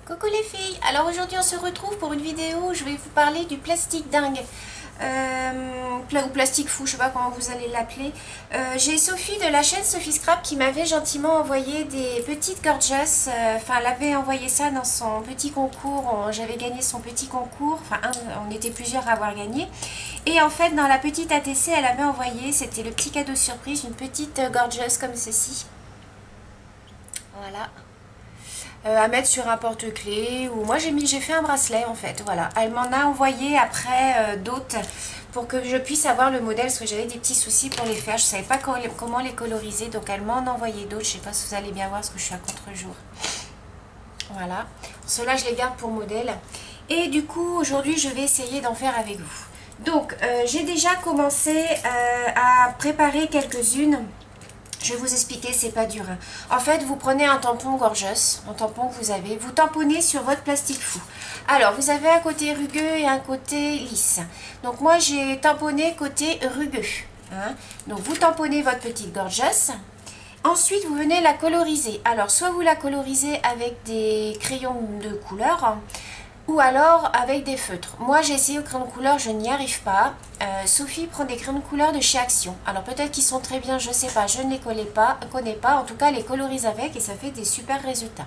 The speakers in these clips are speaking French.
Coucou les filles, alors aujourd'hui on se retrouve pour une vidéo où je vais vous parler du plastique dingue ou plastique fou, je sais pas comment vous allez l'appeler. J'ai Sophie de la chaîne Sophie Scrap qui m'avait gentiment envoyé des petites gorgeous, enfin elle avait envoyé ça dans son petit concours, j'avais gagné son petit concours, enfin on était plusieurs à avoir gagné. Et en fait dans la petite ATC elle avait envoyé, c'était le petit cadeau surprise, une petite gorgeous comme ceci. Voilà. À mettre sur un porte-clés, ou moi j'ai fait un bracelet en fait, voilà. Elle m'en a envoyé après d'autres pour que je puisse avoir le modèle, parce que j'avais des petits soucis pour les faire, je savais pas comment les coloriser, donc elle m'en a envoyé d'autres. Je sais pas si vous allez bien voir parce que je suis à contre-jour. Voilà, ceux-là je les garde pour modèle. Et du coup aujourd'hui je vais essayer d'en faire avec vous. Donc j'ai déjà commencé à préparer quelques-unes. Je vais vous expliquer, c'est pas dur. En fait, vous prenez un tampon gorgeous, un tampon que vous avez, vous tamponnez sur votre plastique fou. Alors, vous avez un côté rugueux et un côté lisse. Donc, moi, j'ai tamponné côté rugueux. Hein. Donc, vous tamponnez votre petite gorgeous. Ensuite, vous venez la coloriser. Alors, soit vous la colorisez avec des crayons de couleur, ou alors avec des feutres. Moi j'ai essayé au crayon de couleur, je n'y arrive pas. Sophie prend des crayons de couleur de chez Action. Alors peut-être qu'ils sont très bien, je sais pas, je ne les connais pas. En tout cas elle les colorise avec et ça fait des super résultats.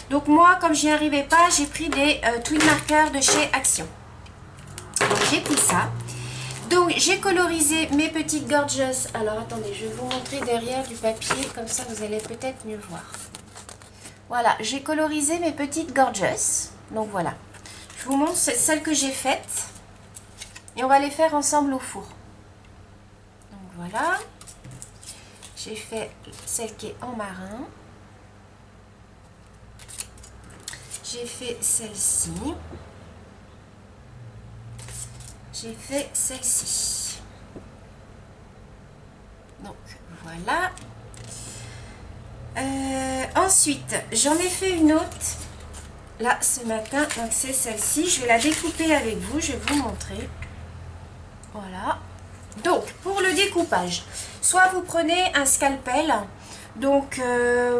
Donc moi comme j'y arrivais pas, j'ai pris des twin markers de chez Action. J'ai pris ça. Donc j'ai colorisé mes petites gorgeous. Alors attendez, je vais vous montrer derrière du papier, comme ça vous allez peut-être mieux voir. Voilà, j'ai colorisé mes petites gorgeous. Donc voilà. Je vous montre celles que j'ai faites et on va les faire ensemble au four. Donc voilà, j'ai fait celle qui est en marin, j'ai fait celle-ci, j'ai fait celle-ci. Donc voilà. Ensuite, j'en ai fait une autre. Là, ce matin, donc c'est celle-ci. Je vais la découper avec vous. Je vais vous montrer. Voilà. Donc, pour le découpage, soit vous prenez un scalpel. Donc,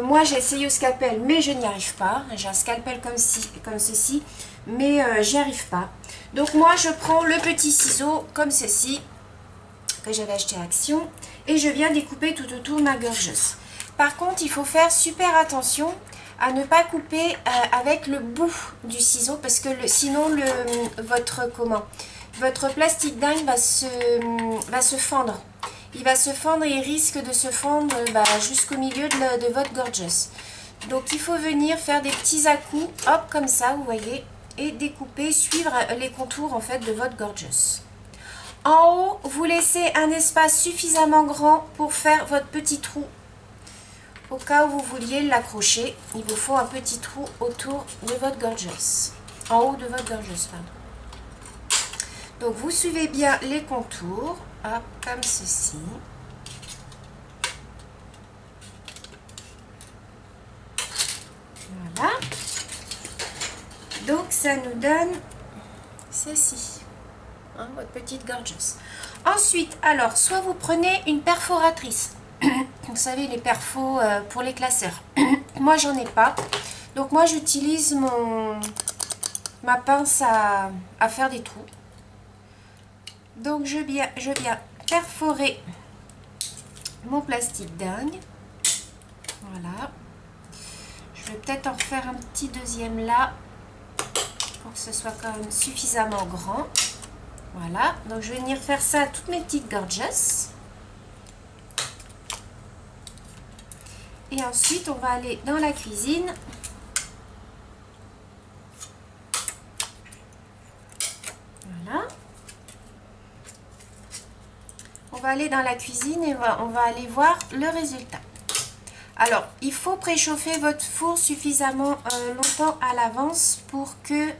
moi, j'ai essayé au scalpel, mais je n'y arrive pas. J'ai un scalpel comme ceci, mais j'y arrive pas. Donc, moi, je prends le petit ciseau comme ceci, que j'avais acheté à Action. Et je viens découper tout autour de ma gorgeuse. Par contre, il faut faire super attention à ne pas couper avec le bout du ciseau parce que sinon votre plastique dingue va se fendre. Il va se fendre et il risque de se fendre jusqu'au milieu de votre gorgeous. Donc il faut venir faire des petits à-coups, hop comme ça, vous voyez, et découper, suivre les contours en fait de votre gorgeous. En haut, vous laissez un espace suffisamment grand pour faire votre petit trou. Au cas où vous vouliez l'accrocher, il vous faut un petit trou autour de votre gorgeous. En haut de votre gorgeous, pardon. Donc vous suivez bien les contours, hop, comme ceci. Voilà. Donc ça nous donne ceci, hein, votre petite gorgeous. Ensuite, alors, soit vous prenez une perforatrice. Vous savez, les perfos pour les classeurs. Moi, j'en ai pas. Donc, moi, j'utilise ma pince à faire des trous. Donc, je viens perforer mon plastique dingue. Voilà. Je vais peut-être en refaire un petit deuxième là pour que ce soit quand même suffisamment grand. Voilà. Donc, je vais venir faire ça à toutes mes petites gorgeous. Et ensuite, on va aller dans la cuisine. Voilà. On va aller dans la cuisine et on va aller voir le résultat. Alors, il faut préchauffer votre four suffisamment longtemps à l'avance pour que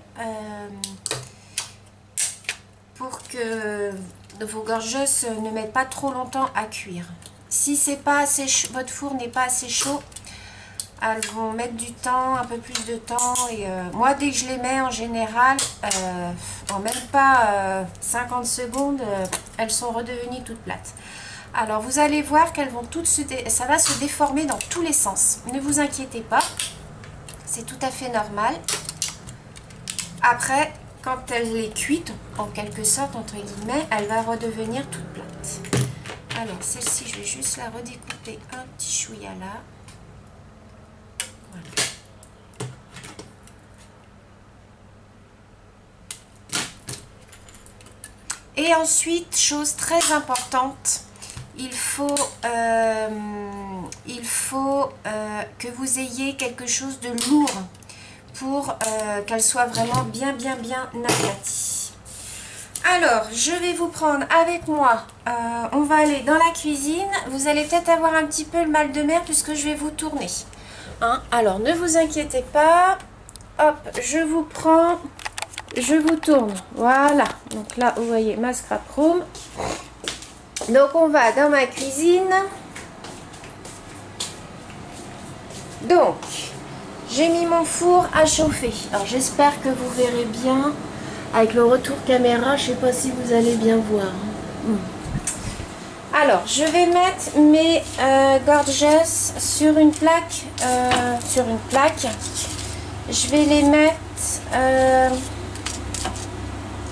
vos gorgeous ne mettent pas trop longtemps à cuire. Si c'est pas assez chaud, votre four n'est pas assez chaud, elles vont mettre du temps, un peu plus de temps. Et moi, dès que je les mets en général, en même pas 50 secondes, elles sont redevenues toutes plates. Alors, vous allez voir qu'elles vont toutes ça va se déformer dans tous les sens. Ne vous inquiétez pas, c'est tout à fait normal. Après, quand elle est cuite, en quelque sorte, entre guillemets, elle va redevenir toute plate. Alors, celle-ci, je vais juste la redécouper un petit chouïa là. Voilà. Et ensuite, chose très importante, il faut que vous ayez quelque chose de lourd pour qu'elle soit vraiment bien aplatie. Alors, je vais vous prendre avec moi, on va aller dans la cuisine. Vous allez peut-être avoir un petit peu le mal de mer puisque je vais vous tourner. Hein? Alors, ne vous inquiétez pas. Hop, je vous prends, je vous tourne. Voilà. Donc là, vous voyez ma scrap room. Donc, on va dans ma cuisine. Donc, j'ai mis mon four à chauffer. Alors, j'espère que vous verrez bien. Avec le retour caméra, je ne sais pas si vous allez bien voir. Alors, je vais mettre mes gorgeous sur une plaque. Je vais les mettre...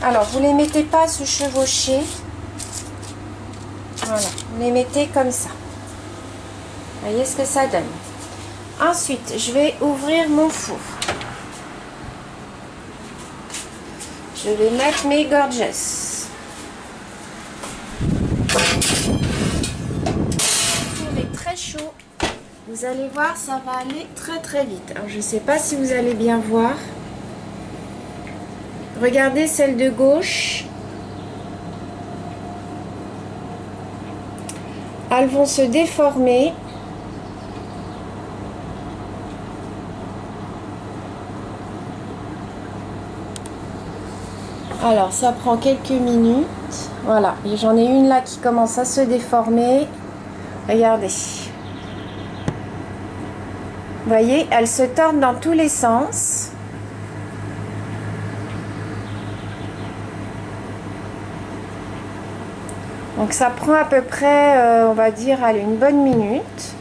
alors, vous ne les mettez pas à se chevaucher. Voilà, vous les mettez comme ça. Vous voyez ce que ça donne. Ensuite, je vais ouvrir mon four. Je vais mettre mes gorgeous. Le four est très chaud. Vous allez voir, ça va aller très vite. Alors, je ne sais pas si vous allez bien voir. Regardez celle de gauche. Elles vont se déformer. Alors, ça prend quelques minutes. Voilà, j'en ai une là qui commence à se déformer. Regardez. Vous voyez, elles se tordent dans tous les sens. Donc, ça prend à peu près, on va dire, allez, une bonne minute.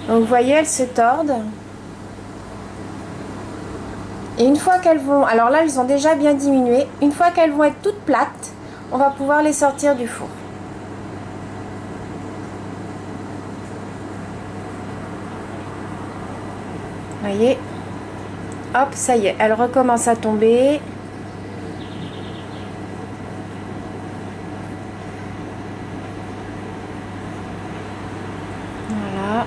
Donc, vous voyez, elles se tordent. Et une fois qu'elles vont, alors là elles ont déjà bien diminué, une fois qu'elles vont être toutes plates, on va pouvoir les sortir du four. Vous voyez, hop, ça y est, elles recommencent à tomber. Voilà.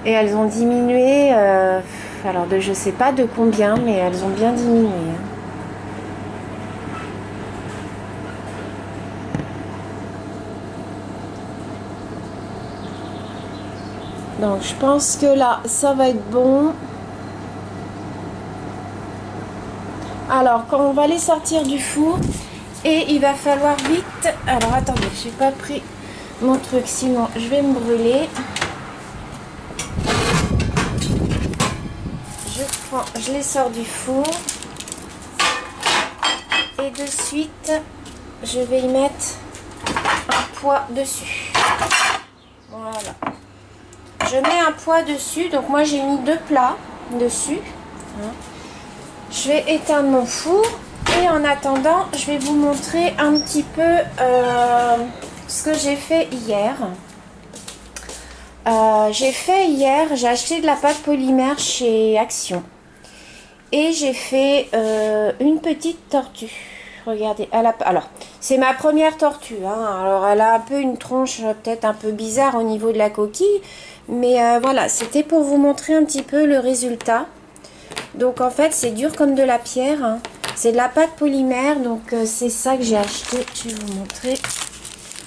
Et elles ont diminué, alors de je sais pas de combien, mais elles ont bien diminué. Donc je pense que là, ça va être bon. Alors quand on va les sortir du four, et il va falloir vite... Alors attendez, j'ai pas pris mon truc, sinon je vais me brûler. Je les sors du four et de suite je vais y mettre un poids dessus. Voilà, je mets un poids dessus. Donc moi j'ai mis 2 plats dessus. Je vais éteindre mon four et en attendant je vais vous montrer un petit peu ce que j'ai fait hier. J'ai acheté de la pâte polymère chez Action. Et j'ai fait une petite tortue. Regardez, alors c'est ma première tortue. Hein. Alors elle a un peu une tronche peut-être un peu bizarre au niveau de la coquille. Mais voilà, c'était pour vous montrer un petit peu le résultat. Donc en fait c'est dur comme de la pierre. Hein. C'est de la pâte polymère. Donc c'est ça que j'ai acheté. Je vais vous montrer.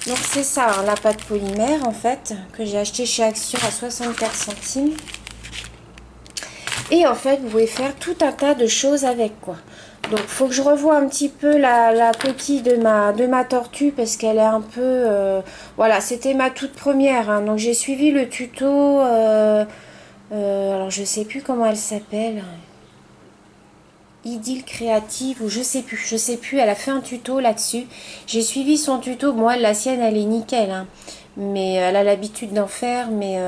Donc c'est ça, hein, la pâte polymère en fait. Que j'ai acheté chez Action à 64 centimes. Et en fait, vous pouvez faire tout un tas de choses avec, quoi. Donc, il faut que je revoie un petit peu la coquille de ma tortue parce qu'elle est un peu... voilà, c'était ma toute première. Hein, donc, j'ai suivi le tuto... alors, je sais plus comment elle s'appelle. Idylle créative ou je sais plus. Elle a fait un tuto là-dessus. J'ai suivi son tuto. Moi, la sienne, elle est nickel. Hein, mais elle a l'habitude d'en faire. Mais...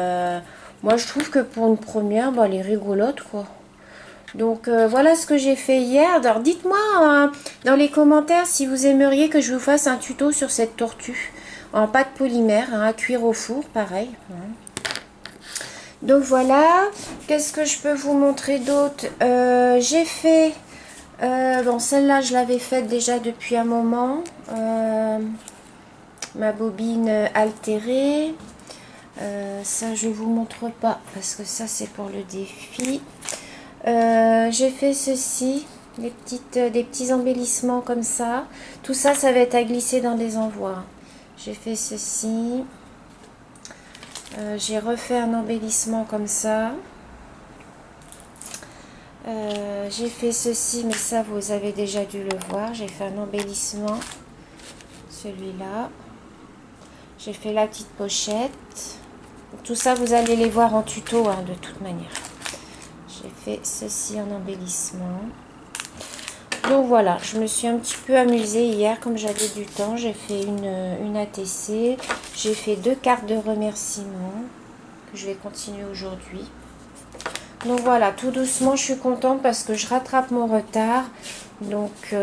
Moi, je trouve que pour une première, bah, elle est rigolote, quoi. Donc, voilà ce que j'ai fait hier. Alors, dites-moi dans les commentaires si vous aimeriez que je vous fasse un tuto sur cette tortue en pâte polymère, hein, à cuire au four, pareil. Hein. Donc, voilà. Qu'est-ce que je peux vous montrer d'autre? J'ai fait... bon, celle-là, je l'avais faite déjà depuis un moment. Ma bobine altérée. Ça, je vous montre pas parce que ça, c'est pour le défi. J'ai fait ceci, des petits embellissements comme ça. Tout ça, ça va être à glisser dans des envois. J'ai fait ceci. J'ai refait un embellissement comme ça. J'ai fait ceci, mais ça, vous avez déjà dû le voir. J'ai fait un embellissement. Celui-là. J'ai fait la petite pochette. Tout ça, vous allez les voir en tuto, hein, de toute manière. J'ai fait ceci en embellissement. Donc voilà, je me suis un petit peu amusée hier, comme j'avais du temps. J'ai fait une ATC. J'ai fait 2 cartes de remerciement que je vais continuer aujourd'hui. Donc voilà, tout doucement, je suis contente parce que je rattrape mon retard. Donc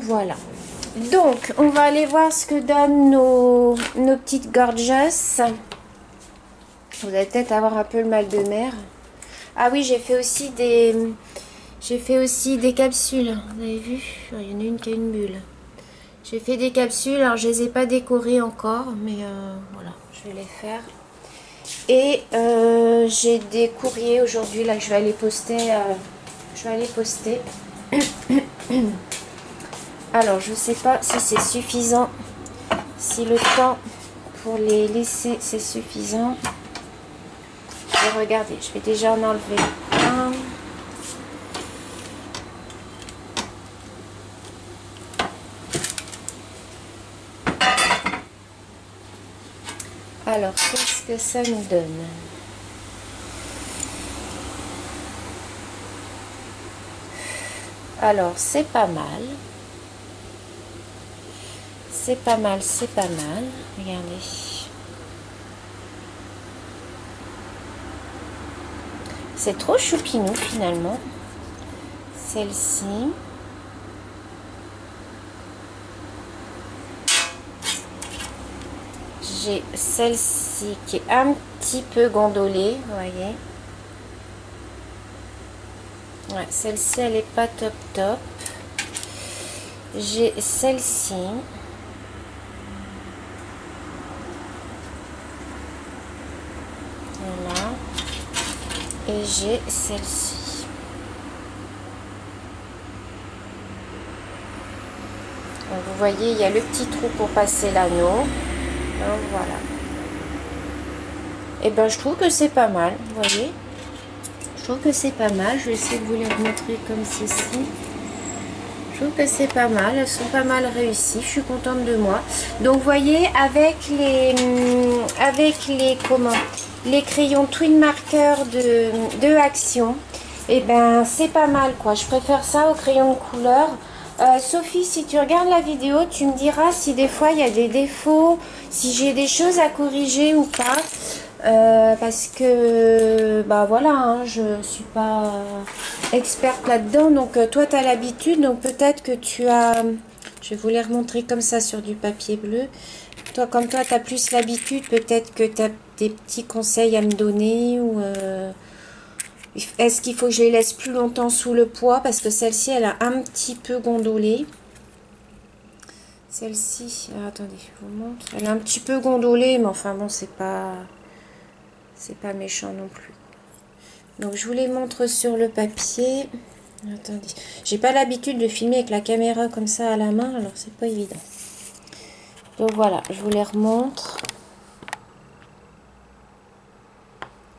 voilà. Donc, on va aller voir ce que donnent nos petites gorgeous. Vous allez peut-être avoir un peu le mal de mer. Ah oui, j'ai fait aussi des capsules. Vous avez vu? Il y en a une qui a une bulle. J'ai fait des capsules. Alors, je les ai pas décorées encore. Mais voilà, je vais les faire. Et j'ai des courriers aujourd'hui. Là, je vais aller poster. Alors, je sais pas si c'est suffisant. Si le temps pour les laisser, c'est suffisant. Je vais regarder. Je vais déjà en enlever un. Alors, qu'est-ce que ça nous donne? Alors, c'est pas mal. C'est pas mal, c'est pas mal. Regardez. C'est trop choupinou finalement. Celle-ci. J'ai celle-ci qui est un petit peu gondolée, vous voyez. Ouais, celle-ci, elle est pas top top. J'ai celle-ci. Voilà. Et j'ai celle-ci. Donc, vous voyez, il y a le petit trou pour passer l'anneau. Donc voilà. Et ben je trouve que c'est pas mal, vous voyez. Je trouve que c'est pas mal. Je vais essayer de vous les remontrer comme ceci. Je trouve que c'est pas mal. Elles sont pas mal réussies. Je suis contente de moi. Donc vous voyez, avec les crayons Twin Marker de Action, et ben c'est pas mal quoi. Je préfère ça aux crayons de couleur. Sophie, si tu regardes la vidéo, tu me diras si des fois il y a des défauts, si j'ai des choses à corriger ou pas. Parce que bah voilà, hein, je suis pas experte là-dedans. Donc toi tu as l'habitude, donc peut-être que tu as... Je vais vous les remontrer comme ça sur du papier bleu. Comme toi tu as plus l'habitude, peut-être que tu as des petits conseils à me donner ou... Est-ce qu'il faut que je les laisse plus longtemps sous le poids? Parce que celle-ci, elle a un petit peu gondolé. Celle-ci, attendez, je vous montre. Elle a un petit peu gondolé, mais enfin bon, c'est pas méchant non plus. Donc, je vous les montre sur le papier. Attendez, j'ai pas l'habitude de filmer avec la caméra comme ça à la main, alors c'est pas évident. Donc voilà, je vous les remontre.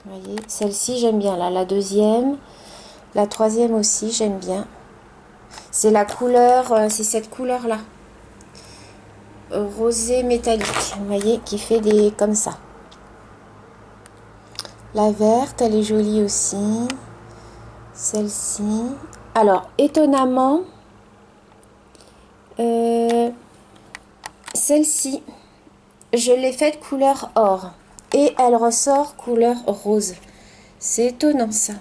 Vous voyez, celle-ci j'aime bien, là, la deuxième, la troisième aussi j'aime bien. C'est la couleur, c'est cette couleur là, rosé métallique, vous voyez, qui fait des comme ça. La verte, elle est jolie aussi. Celle-ci. Alors, étonnamment, celle-ci, je l'ai faite couleur or. et elle ressort couleur rose. C'est étonnant ça.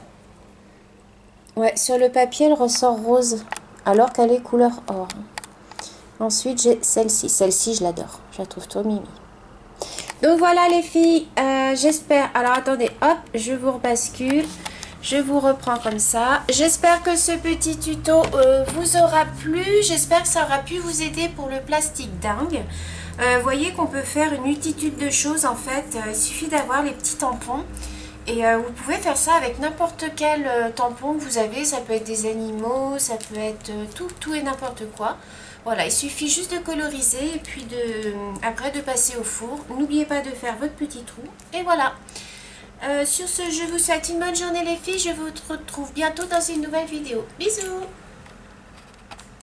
Ouais, sur le papier, elle ressort rose, alors qu'elle est couleur or. Ensuite, j'ai celle-ci. Celle-ci, je l'adore. Je la trouve trop mimi. Donc voilà les filles, j'espère... Alors attendez, hop, je vous rebascule. Je vous reprends comme ça. J'espère que ce petit tuto vous aura plu. J'espère que ça aura pu vous aider pour le plastique dingue. Vous voyez qu'on peut faire une multitude de choses en fait. Il suffit d'avoir les petits tampons. Et vous pouvez faire ça avec n'importe quel tampon que vous avez. Ça peut être des animaux, ça peut être tout et n'importe quoi. Voilà, il suffit juste de coloriser et puis après de passer au four. N'oubliez pas de faire votre petit trou. Et voilà. Sur ce, je vous souhaite une bonne journée les filles. Je vous retrouve bientôt dans une nouvelle vidéo. Bisous!